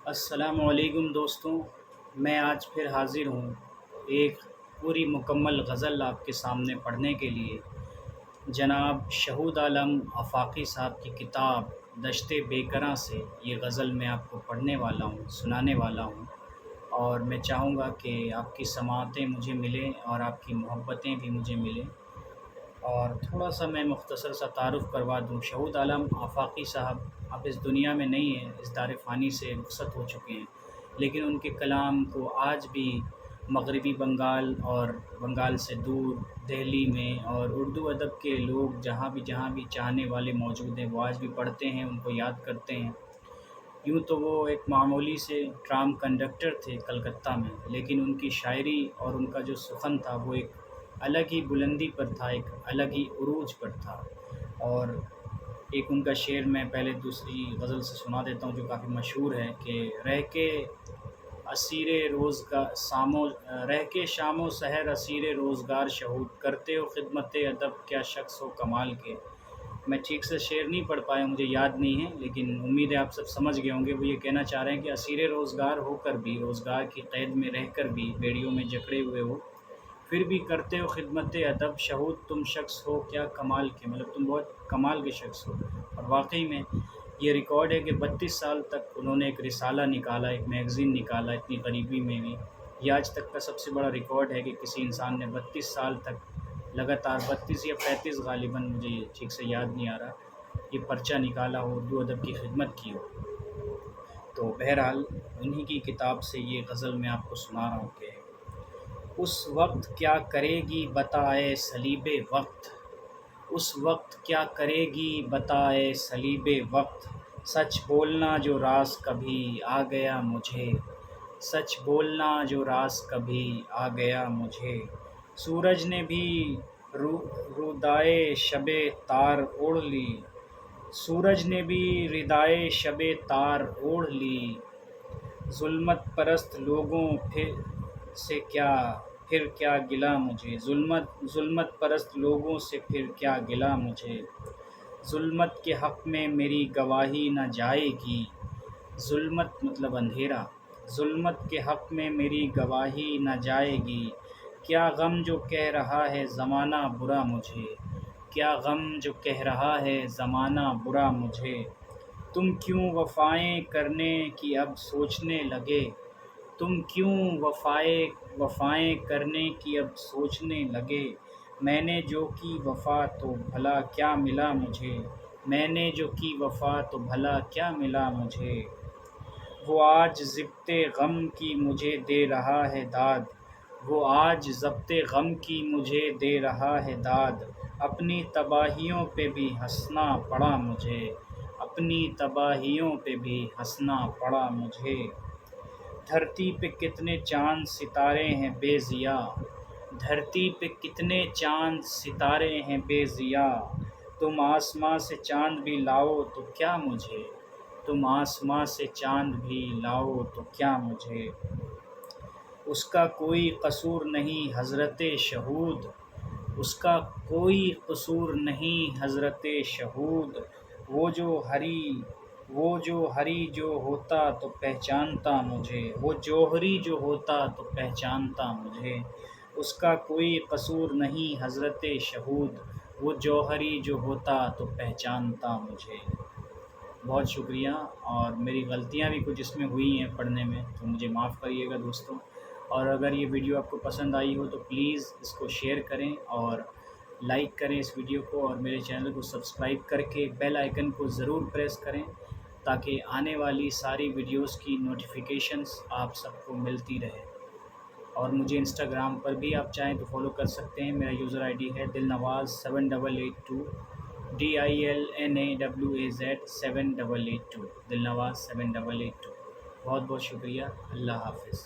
السلام علیکم دوستوں، میں آج پھر حاضر ہوں ایک پوری مکمل غزل آپ کے سامنے پڑھنے کے لیے۔ جناب شہود عالم آفاقی صاحب کی کتاب دشت بے کراں سے یہ غزل میں آپ کو پڑھنے والا ہوں، سنانے والا ہوں، اور میں چاہوں گا کہ آپ کی سماعتیں مجھے ملیں اور آپ کی محبتیں بھی مجھے ملیں۔ اور تھوڑا سا میں مختصر سا تعارف کروا دوں۔ شہود عالم آفاقی صاحب اب اس دنیا میں نہیں ہیں، اس دار فانی سے رخصت ہو چکے ہیں، لیکن ان کے کلام کو آج بھی مغربی بنگال اور بنگال سے دور دہلی میں اور اردو ادب کے لوگ جہاں بھی چاہنے والے موجود ہیں، وہ آج بھی پڑھتے ہیں، ان کو یاد کرتے ہیں۔ یوں تو وہ ایک معمولی سے ٹرام کنڈکٹر تھے کلکتہ میں، لیکن ان کی شاعری اور ان کا جو سخن تھا وہ ایک الگ ہی بلندی پر تھا، ایک الگ ہی عروج پر تھا۔ اور ایک ان کا شعر میں پہلے دوسری غزل سے سنا دیتا ہوں جو کافی مشہور ہے کہ رہ کے شام و سحر اسیر روزگار شہود، کرتے ہو خدمت ادب کیا شخص ہو کمال کے۔ میں ٹھیک سے شعر نہیں پڑھ پایا، مجھے یاد نہیں ہے، لیکن امید ہے آپ سب سمجھ گئے ہوں گے۔ وہ یہ کہنا چاہ رہے ہیں کہ اسیر روزگار ہو کر بھی، روزگار کی قید میں رہ کر بھی، بیڑیوں میں جکڑے ہوئے ہو، پھر بھی کرتے ہو خدمت ادب شہود، تم شخص ہو کیا کمال کے، مطلب تم بہت کمال کے شخص ہو۔ اور واقعی میں یہ ریکارڈ ہے کہ 32 سال تک انہوں نے ایک رسالہ نکالا، ایک میگزین نکالا، اتنی غریبی میں بھی۔ یہ آج تک کا سب سے بڑا ریکارڈ ہے کہ کسی انسان نے 32 سال تک لگاتار، 32 یا 35 غالباً، مجھے یہ ٹھیک سے یاد نہیں آ رہا، یہ پرچہ نکالا ہو، اردو ادب کی خدمت کی ہو۔ تو بہرحال انہی کی کتاب سے یہ غزل میں آپ کو سنا رہا ہوں کہ اس وقت کیا کرے گی بتائے صلیب وقت، اس وقت کیا کرے گی بتائے صلیب وقت، سچ بولنا جو راز کبھی آ گیا مجھے، سچ بولنا جو راز کبھی آ گیا مجھے۔ سورج نے بھی ردائے شب تار اوڑھ لی، سورج نے بھی ردائے شب تار اوڑھ لی، ظلمت پرست لوگوں پھر کیا گلہ مجھے، ظلمت پرست لوگوں سے پھر کیا گلہ مجھے، ظلمت کے حق میں میری گواہی نہ جائے گی، ظلمت مطلب اندھیرا، ظلمت کے حق میں میری گواہی نہ جائے گی، کیا غم جو کہہ رہا ہے زمانہ برا مجھے، کیا غم جو کہہ رہا ہے زمانہ برا مجھے، تم کیوں وفائیں کرنے کی اب سوچنے لگے، تم کیوں وفائیں کرنے کی اب سوچنے لگے، میں نے جو کی وفا تو بھلا کیا ملا مجھے، میں نے جو کی وفا تو بھلا کیا ملا مجھے، وہ آج ضبط غم کی مجھے دے رہا ہے داد، وہ آج ضبط غم کی مجھے دے رہا ہے داد، اپنی تباہیوں پہ بھی ہنسنا پڑا مجھے، اپنی تباہیوں پہ بھی ہنسنا پڑا مجھے، دھرتی پہ کتنے چاند ستارے ہیں بے ضیاء، دھرتی پہ کتنے چاند ستارے ہیں بے ضیاء، تم آسماں سے چاند بھی لاؤ تو کیا مجھے، تم آسماں سے چاند بھی لاؤ تو کیا مجھے، اس کا کوئی قصور نہیں حضرت شہود، اس کا کوئی قصور نہیں حضرت شہود، وہ جوہری جو ہوتا تو پہچانتا مجھے، وہ جوہری جو ہوتا تو پہچانتا مجھے، اس کا کوئی قصور نہیں حضرت شہود، وہ جوہری جو ہوتا تو پہچانتا مجھے۔ بہت شکریہ، اور میری غلطیاں بھی کچھ اس میں ہوئی ہیں پڑھنے میں، تو مجھے معاف کریے گا دوستوں۔ اور اگر یہ ویڈیو آپ کو پسند آئی ہو تو پلیز اس کو شیئر کریں اور لائک کریں اس ویڈیو کو، اور میرے چینل کو سبسکرائب کر کے بیل آئیکن کو ضرور پریس کریں تاکہ آنے والی ساری ویڈیوز کی نوٹیفیکیشنز آپ سب کو ملتی رہے۔ اور مجھے انسٹاگرام پر بھی آپ چاہیں تو فالو کر سکتے ہیں، میرا یوزر آئی ڈی ہے دلنواز 7882، DILNAWAZ 7882، دلنواز 7882۔ بہت بہت شکریہ، اللہ حافظ۔